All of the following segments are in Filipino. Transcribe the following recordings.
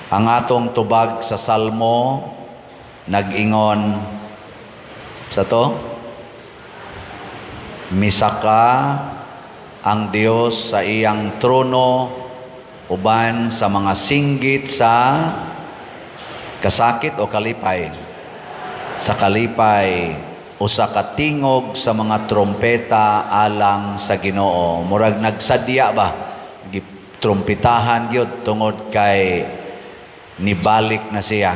Ang atong tubag sa Salmo nag-ingon sa to, misaka ang Dios sa iyang trono uban sa mga singgit sa kasakit o kalipay. Sa kalipay usa ka tingog sa mga trompeta alang sa Ginoo. Murag nagsadya ba? Trompetahan gyud tungod kay nibalik na siya.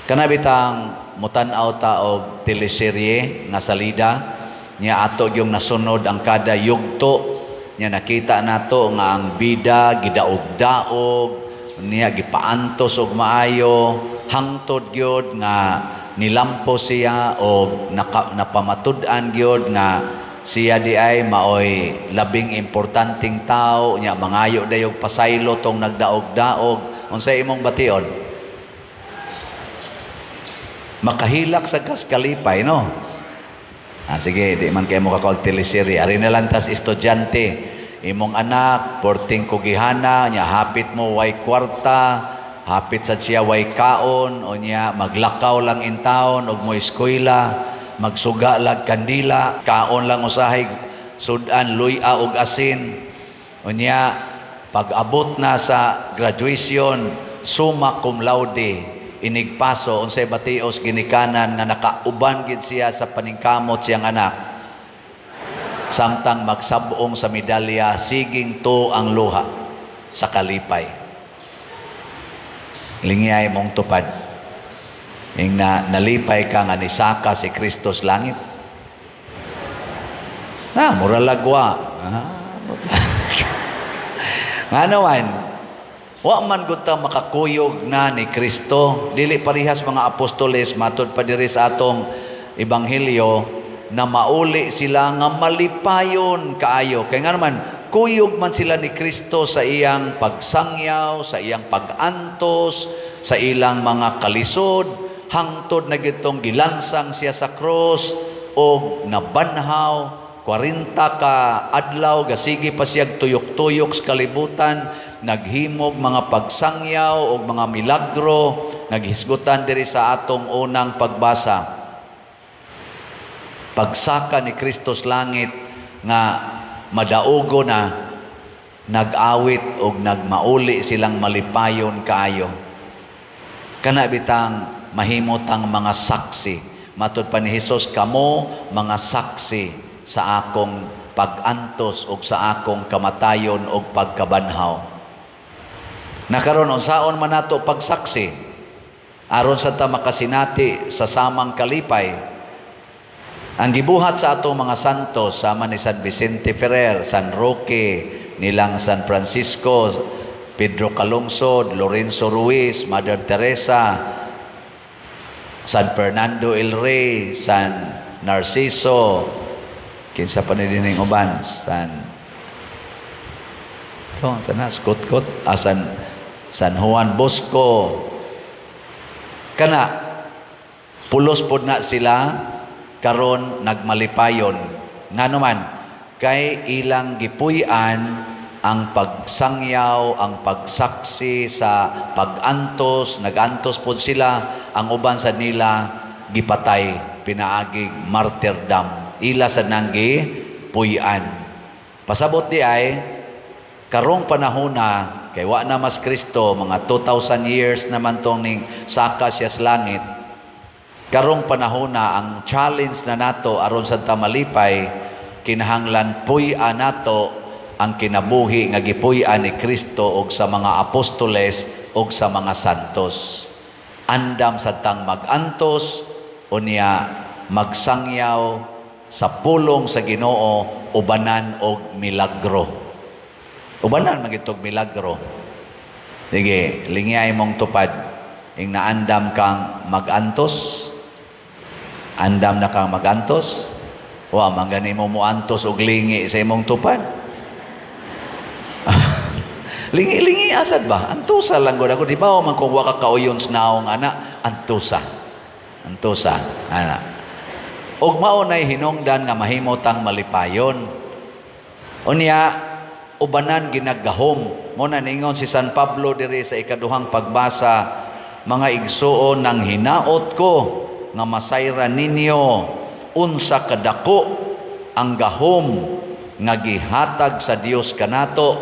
Kanabitang mutan-aw ta og teleserye nga salida niya ato yung nasunod ang kada yugto niya, nakita nato nga ang bida gidaog-daog niya, gipaantos og maayo hangtod gyud nga nilampo siya o napamatud-an gyud nga siya di ay maoy labing importanteng tao niya, mangayo dayog pasaylo tong nagdaog-daog. Unsay imong bation? Makahilak sa kalipay, no? Sige, di man kayo mo kakol teleserye. Ari na lang tas estudyante, imong anak, porting kugihana, niya hapit mo way kwarta, hapit sa siya way kaon, o niya maglakaw lang in taon, og mo eskwela, magsuga lang kandila, kaon lang usahay, sudan, luya og asin, o niya pag-abot na sa graduation, summa cum laude, inigpaso, unsay batios ginikanan nga nakauban gid siya sa paningkamot siyang anak. Samtang magsabong sa medalya, siging to ang luha sa kalipay. Lingiyay mong tupad. Ing nalipay ka nga nisaka si Kristos langit. Mura lagwa. Nga naman, wa man gud ta makakuyog na ni Kristo. Dili parihas mga apostoles matud pa diri sa atong ebanghelyo na mauli sila nga malipayon kaayo. Kaya nga naman, kuyog man sila ni Kristo sa iyang pagsangyaw, sa iyang pagantos, sa ilang mga kalisod, hangtod na gitong gilansang siya sa cross o nabanhaw 40 ka adlaw, gasigi pa siyag tuyok-tuyok sa kalibutan, naghimog mga pagsangyaw o mga milagro, naghisgutan diri sa atong unang pagbasa. Pagsaka ni Kristos langit nga madaugo na, nag-awit o nagmauli silang malipayon kaayo. Kana bitang mahimotang mga saksi. Matud pa ni Hesus, kamo mga saksi sa akong pag-antos o sa akong kamatayon o pagkabanhaw. Nakaroon, unsaon man nato pagsaksi, aron sa ta makasinati sa samang kalipay. Ang gibuhat sa atong mga santos, sama ni San Vicente Ferrer, San Roque, nilang San Francisco, Pedro Calungsod, Lorenzo Ruiz, Mother Teresa, San Fernando el Rey, San Narciso, kinsa pa ni dining uban, San Juan Bosco. Kana pulos pod na sila karon nagmalipayon. Nganuman kay ilang gipuy-an ang pagsangyaw, ang pagsaksi sa pagantos, nagantos pod sila, ang uban sa nila gipatay, pinaagig martyrdom. Ila sa nanggi puy-an. Pasabot di ay karong panahon na kay wa na mas Kristo, mga 2,000 years naman tong ning saka siya sa langit. Karong panahon na ang challenge na nato aron sa tamalipay, kinahanglan puy-an nato ang kinabuhi nga gipuy-an ni Kristo og sa mga apostoles og sa mga santos. Andam sa tang magantos unya magsangyaw sa pulong sa Ginoo, ubanan og milagro. Ubanan magitog milagro. Sige, lingiyay mong tupad. Ing naandam kang magantos, andam na kang magantos, wa mangani mo muantos og lingi sa imong tupad. Lingi-lingi asad ba? Antusa lang gud ako, di ba? Man kung wa ka kauyon sa naong ana, antusa. Antusa, ana. Og maunay hinungdan nga mahimotang malipayon. Unya ubanan ginagahom Muna ningon si San Pablo diri sa ikaduhang pagbasa, mga igsuon ng hinaot ko nga masayra ninyo unsa kadako ang gahom nga gihatag sa Dios kanato,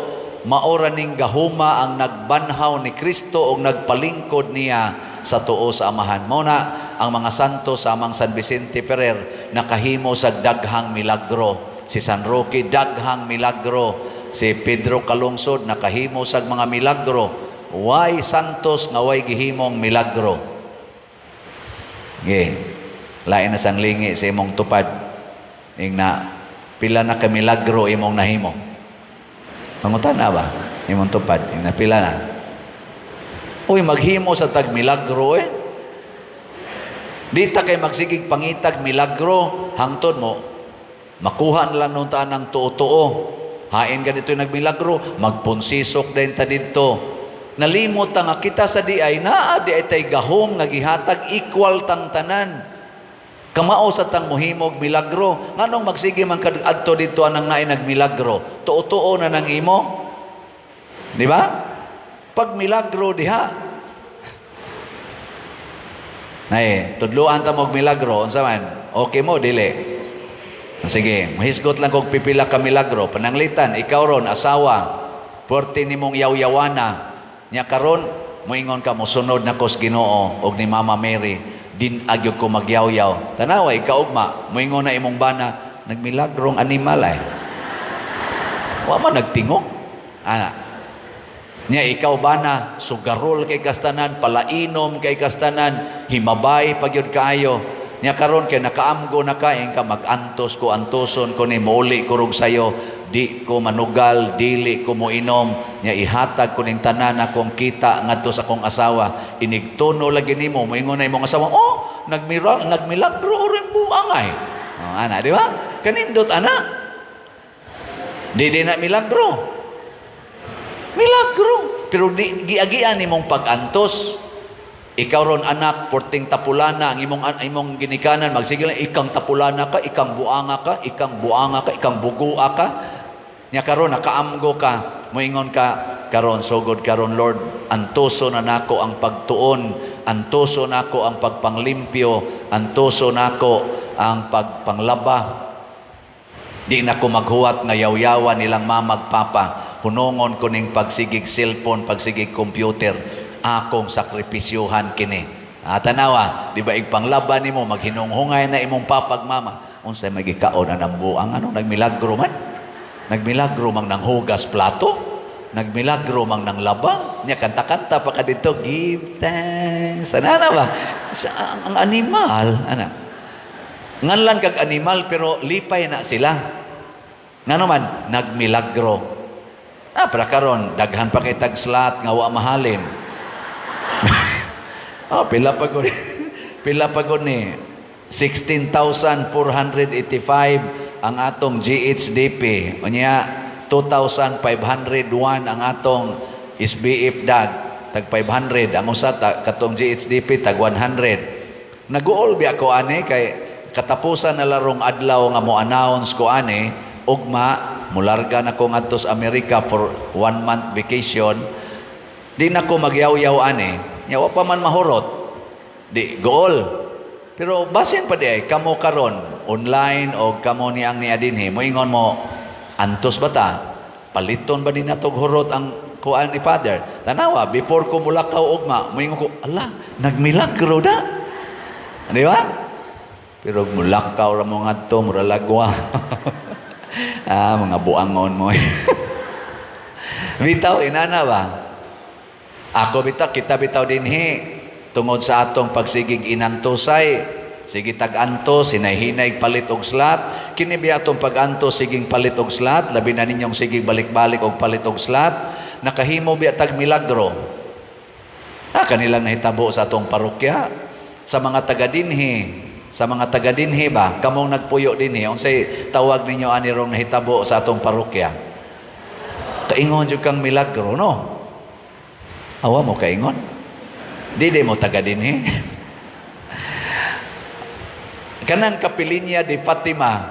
maora ning gahuma ang nagbanhaw ni Kristo og nagpalingkod niya sa tuo sa amahan. Muna ang mga santo sa amang San Vicente Ferrer nakahimo sa daghang milagro. Si San Roque daghang milagro. Si Pedro Calungsod nakahimo sa mga milagro. Way santos nga way gihimong milagro. Lain na sang lingi sa imong tupad. Na pila na ka milagro imong nahimo. Pangutan na ba? Imong tupad. Na pila na. Uy, maghimo sa tag milagro Di ta kay magsigig pangitag milagro hangtod mo. Makuha na lang nung taan ng tuo-tuo. Hain ganito yung nagmilagro, magpunsisok din ta dito. Nalimot nga kita sa diay, naa di ay tay gahom nga gihatag equal tang tanan. Kamao sa tang muhimog milagro. Nganong magsige man kadto dito anang naay nagmilagro? Tuo-tuo na nang imo. Di ba? Pag milagro diha. Ay, tudluan ta mo milagro unsa man? Okay mo dili? Sige, mahisgot lang kog pipila ka milagro. Pananglitan, ikaw ron, asawa, porte ni mong yaw-yawana. Nya karon, moingon ka mo, sunod na kos Ginoo og ni Mama Mary, din agyo ko magyaw-yaw. Tanawa, ikaw ugma, moingon na imong bana, nagmilagrong animal ay. Wa man nagtingog. Ana. Nya ikaw bana, sugarol kay kastanan, palainom kay kastanan, himabay pagyud kaayo. Nya karon kay nakaamgo na kain ka magantos ko antoson ko ni muli kurog sayo, di ko manugal, dili ko moinom, nya ihatag ko ning tanan akong kita ngadto sa akong asawa, inigtuno lagi nimo moingon na imong asawa, nagmilagro rin buang ay. Ana, di ba? Kanindot ana. Di na milagro. Milagro. Pero di giagian nimong pagantos. Ikaw ron anak, porting tapulana, ang imong ginikanan, magsigil lang, ikang tapulana ka, ikang buanga ka, ikang buanga ka, ikang bugua ka. Nya karon nakaamgo ka, moingon ka, karon sugod karon Lord, antuso na nako ang pagtuon, antuso nako ang pagpanglimpyo, antuso nako ang pagpanglaba. Di na ko maghuwat nga yaw-yawa nilang mamagpapa, hunongon ko ning pagsigig cellphone, pagsigig computer, akong sakripisyohan kini. Tanawa, di ba igpanglaban nimo maghinunghungay na imong papagmama. Unsay magikaon ang buang nagmilagro man. Nagmilagro mang nang hugas plato, nagmilagro mang nang labang. Nya kanta-kanta pa ka dito, give thanks. Ana ba? Ang animal, ana. Nganlan kag animal pero lipay na sila. Ngano man nagmilagro. Para karon daghan pa kay tag slat nga wa mahalin. Pila pa gud ni 16,485 ang atong GHDP. Unya 2,501 ang atong SBF dag tag 500, ang usa katong GHDP tag 100. Naguol bi ako ani kay katapusan na larong adlaw nga mo announce ko ani ugma mularga na ko ngadto sa Amerika for 1 month vacation. Di na ko magyaw-yaw ani. Nya wa pa man mahurot. Di goal. Pero basin pa di ay kamo karon online o kamo ni ang niadinhi moingon mo antos bata. Paliton ba din natog hurot ang kuan ni Father? Tanawa before ko mulakaw ugma moingon ko, ala, nagmilagro da. Di ba? Pero mulakaw ra mo ngadto mura lagwa. Mga buangon mo. Bitaw inana ba? Ako bitaw, kita bitaw dinhi tungod sa atong pagsigig inantusay. Sige tag-antos, hinay-hinay palit og slat. Kini biya atong pag-antos siging palit og slat, labi na ninyong sigig balik-balik og palit og slat. Nakahimo biya tag milagro. Kanilang nahitabo sa atong parokya. Sa mga taga dinhi ba, kamong nagpuyo dinhi, unsay tawag ninyo ani rong nahitabo sa atong parokya? Kaingon jud kang milagro, no? Awa mo kaingon. Di mo taga dinhi. Kanang Kapilinya de Fatima,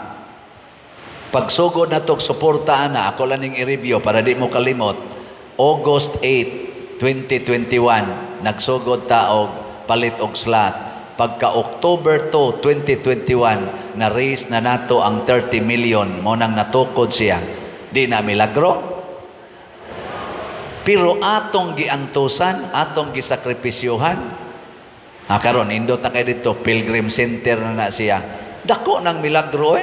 pagsugod na tog suporta ana, ako lang ning i-review para di mo kalimot. August 8, 2021, nagsugod ta og palit og slot. Pagka October 2, 2021, na-raise na nato ang 30 million, mo nang natukod siya. Di na milagro. Pero atong giantusan, atong gisakripisyuhan. Karon indot na kay dito, Pilgrim Center na siya. Dako ng milagro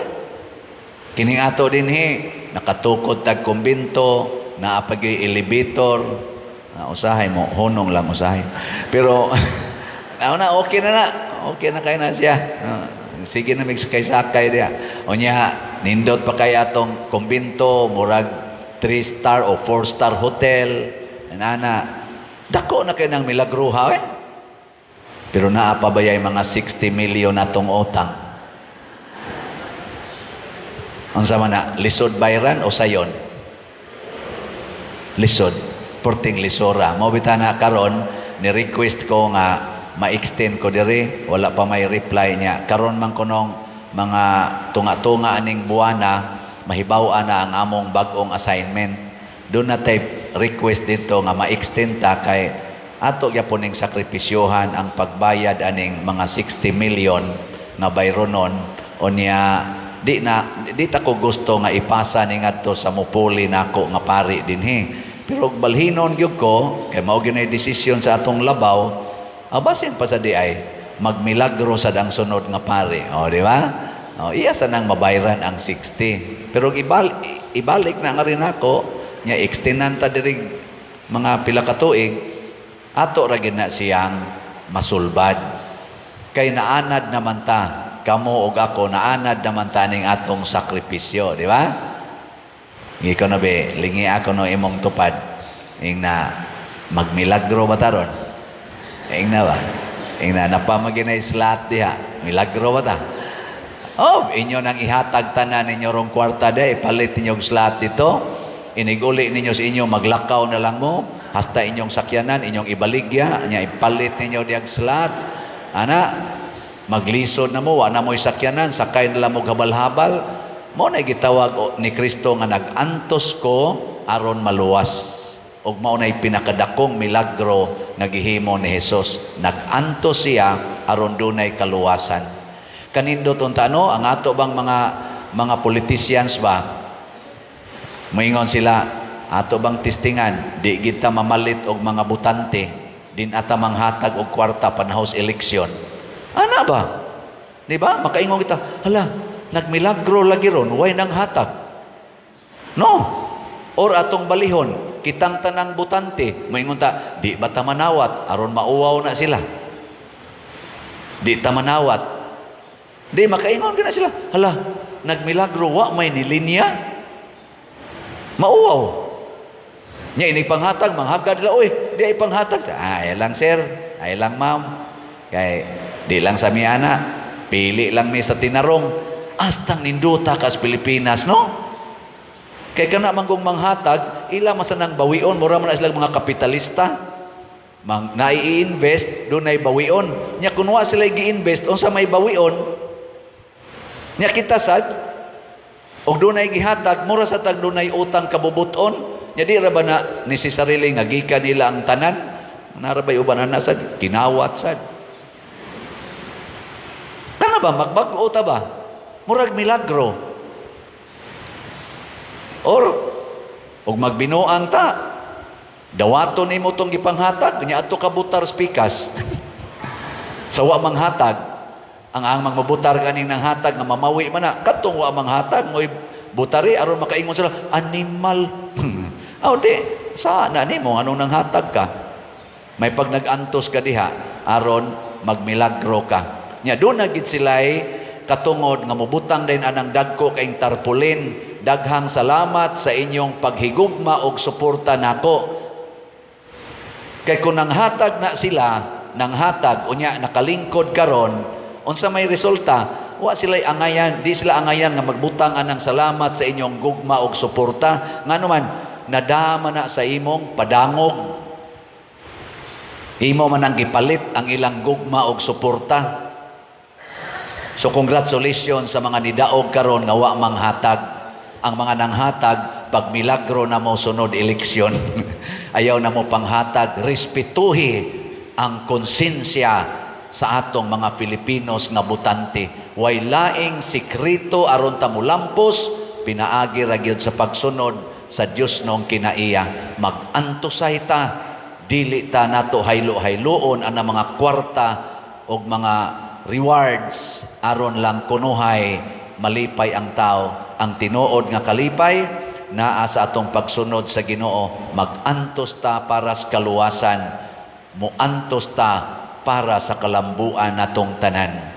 Kining ato din nakatukod tag kumbinto, naapagay elevator, usahay mo, honong lang usahay. Pero, okay na kayo na siya. Sige na magsakay-sakay diya. O niya, nindot pa kay atong kumbinto, murag 3-star o 4-star hotel. Dako na kayo ng milagruha Pero naapabayay mga 60 million atong utang. Ang sama na, lisod bayran o sayon? Lisod. Porting lisora. Mabita na karon, ni-request ko nga ma-extend ko diri, wala pa may reply niya. Karon man kunong mga tunga-tunga aning buwana, mahibaw na ang among bagong assignment. Doon na tayo request dito nga ma-extend ta kay ato yaponing sakripisyohan ang pagbayad aning mga 60 million nga bayronon o niya di ta ko gusto nga ipasa ni ngadto sa mupuli nako nga pari dinhi. Pero balhinon gyud ko kay mao gyud desisyon sa atong labaw, abasin pa sa di ay magmilagro sa dang sunod nga pari. O di ba? Iya sa nang mabayran ang 60. Pero ibalik na nga rin ako nya extendan ta diri mga pila ka tuig ato ra gid na siyang masulbad. Kay naanad naman ta kamo og ako naanad naman ta ning atong sakripisyo, di ba? Ikaw na be, lingi ako no imong tupad. Ing na magmilagro ba taron? Ing na ba? Ing na napamaginay slot diha. Milagro ba ta? Inyo nang ihatag tanan ninyo rong kwarta de, ipalit ninyo og slot dito. Iniguli ninyo sa inyo, maglakaw na lang mo. Hasta inyong sakyanan, inyong ibaligya, nya ipalit ninyo diag slot. Maglisod na mo, wala mo'y sakyanan, sakay na lang mo habal-habal. Mo na gitawag ni Kristo nga nag-antos ko aron maluwas. Og mao na pinakadakong milagro nga gihimo ni Hesus. Nag-antos siya aron dunay kaluwasan. Kanindot unta ang ato bang mga politicians ba? Moingon sila, ato bang tistingan, di kita mamalit og mga butante, din ata manghatag og kwarta panahos eleksyon. Ana ba? Di ba? Makaingon kita, hala, nagmilagro lagi ron, way nang hatag. No. Or atong balihon, kitang tanang butante, moingon ta, di ba ta manawat, aron mauwaw na sila. Di ta manawat. Di, makaingon ka na sila, hala, nagmilagro, wa may nilinya. Mauwaw. Nya inig panghatag, manghagad nila, di ay panghatag. Ay lang sir, ay lang ma'am. Kay, di lang sa miyana, pili lang mi sa tinarong, astang ninduta kas Pilipinas, no? Kay kana manggong manghatag, ila masanang bawion, mura man sila mga kapitalista. Nai-invest, doon ay bawion. Nya kunwa sila gi-invest, unsa may bawion, nya kita sad, og doon ay gihatag, mura sa tag doon ay utang kabubuton. Nya di ra ba na ni si sarili nga gikan nila ang tanan? Narabay uban na sad, kinawat sad. Kana ba magbago ta ba? Murag milagro. Or og magbinuang ta. Dawaton nimo tong gipanghatag nya adto ka butar spikas. Sa wa manghatag, ang magmabutar kaning nang hatag nga mamawi man na kadtong wa manghatag moy butari aron makaingon sila animal. Di sana nimo anong nang hatag ka? May pag nag-antos ka diha aron magmilagro ka. Nya doon na gid sila'y katungod nga mubutang din anang dagko kaing tarpulin. Daghang salamat sa inyong paghigugma og suporta nako. Kay kung nanghatag na sila, nanghatag unya nakalingkod karon, unsa may resulta? Wa sila'y angayan, di sila angayan nga magbutang anang salamat sa inyong gugma og suporta. Nganuman nadama na sa imong padangog. Imo man ang gipalit ang ilang gugma og suporta. So congratulations sa mga nidaog karon nga wa manghatag. Ang mga nanghatag pag milagro na mo sunod eleksyon. Ayaw na mo panghatag, respetuhi ang konsensya sa atong mga Filipinos nga butante. Way laing sikreto aron ta mulampos, pinaagi ra gyud sa pagsunod sa Dios nung kinaiya. Mag-antusay ta, dili ta nato haylo-hayloon ang mga kwarta o mga rewards aron lang kunuhay malipay ang tao. Ang tinuod nga kalipay naa sa atong pagsunod sa Ginoo. Mag-antos ta para sa kaluwasan, muantos ta para sa kalambuan natong tanan.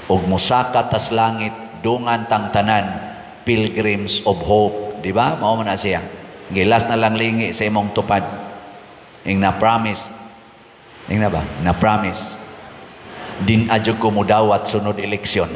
Ug mosaka tas langit dungan tang tanan, pilgrims of hope. Di ba? Mao man na siya. Gilas na lang lingi sa imong tupad. Ing na-promise. Ing na ba? Na-promise. Din adyo ko mudawat sunod eleksyon.